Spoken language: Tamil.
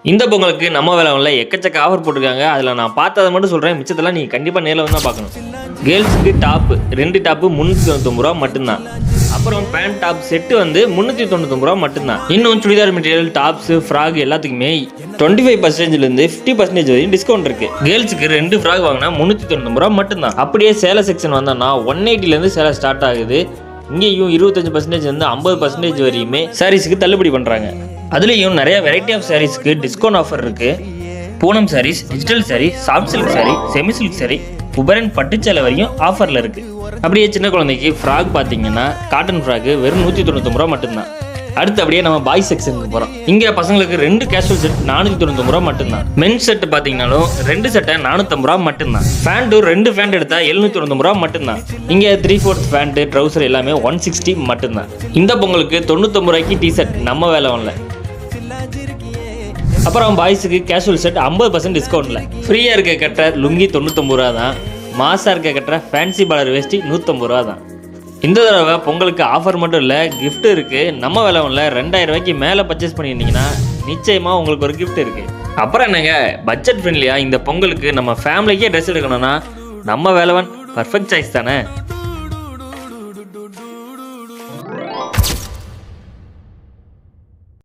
இந்த பொங்கலுக்கு நம்ம வேலையில் எக்கச்சக்க ஆஃபர் போட்டிருக்காங்க. அதில் நான் பார்த்ததை மட்டும் சொல்கிறேன், மிச்சத்தெல்லாம் நீங்கள் கண்டிப்பாக நேரில் வந்து தான் பார்க்கணும். கேர்ள்ஸுக்கு டாப்பு 2 டாப்பு 399 ரூபா மட்டும்தான். அப்புறம் பேண்ட் டாப் செட்டு வந்து 399 ரூபா மட்டும்தான். இன்னும் சுடிதார் மெட்டீரியல், டாப்ஸு, ஃப்ராக் எல்லாத்துக்குமே 25%லேருந்து 50% வரையும் டிஸ்கவுண்ட் இருக்குது. கேர்ள்ஸுக்கு 2 ஃப்ராக் வாங்கினா 399 ரூபா மட்டும்தான். அப்படியே சேலை செக்ஷன் வந்தோன்னா 180லேருந்து சேலை ஸ்டார்ட் ஆகுது. இங்கேயும் 25%லேருந்து 50% வரையுமே சாரீஸுக்கு தள்ளுபடி பண்ணுறாங்க. அதுலேயும் நிறைய வெரைட்டி ஆஃப் சாரீஸ்க்கு டிஸ்கவுண்ட் ஆஃபர் இருக்குது. Poonam saris, digital sari, soft silk sari, semi silk sari, Kuberan பட்டுச்சேலை வரையும் ஆஃபரில் இருக்குது. அப்படியே சின்ன குழந்தைக்கு ஃப்ராக் பார்த்தீங்கன்னா காட்டன் ஃப்ராக்கு வெறும் 199 ரூபா மட்டும்தான். அடுத்து அப்படியே நம்ம பாய் செக்ஷனுக்கு போகிறோம். இங்கே பசங்களுக்கு 2 கேஷுவல் செட் 499 ரூபா மட்டும்தான். மென்ஸ் செட்டு பார்த்தீங்கன்னாலும் 2 செட்டை 450 ரூபா மட்டும்தான். பேண்ட்டு 2 பேண்ட் எடுத்தால் 799 ரூபா மட்டும்தான். இங்கே 3/4 பேண்ட்டு, ட்ரௌசர் எல்லாமே 160 மட்டும்தான். இந்த பொங்கலுக்கு 99 ரூபாய்க்கு டிஷர்ட் நம்ம வேலை வரல. அப்புறம் பாய்ஸுக்கு கேஷுவல் செட் 50% டிஸ்கவுண்ட்டில். ஃப்ரீயாக இருக்க கட்டுற லுங்கி 99 ரூபா தான். மாசாக இருக்க கட்டுற ஃபேன்சி பாலர் வேஷ்டி 150 ரூபா தான். இந்த தடவை பொங்கலுக்கு ஆஃபர் மட்டும் இல்லை, கிஃப்ட் இருக்குது. நம்ம வேலை ஒன்றில் 2000 ரூபாய்க்கு மேலே பர்ச்சேஸ் பண்ணியிருந்தீங்கன்னா நிச்சயமாக உங்களுக்கு ஒரு கிஃப்ட் இருக்குது. அப்புறம் என்னங்க, பட்ஜெட் ஃப்ரெண்ட்லியாக இந்த பொங்கலுக்கு நம்ம ஃபேமிலிக்கே ட்ரெஸ் எடுக்கணும்னா நம்ம வேலவன் பர்ஃபெக்ட் சாய்ஸ் தானே.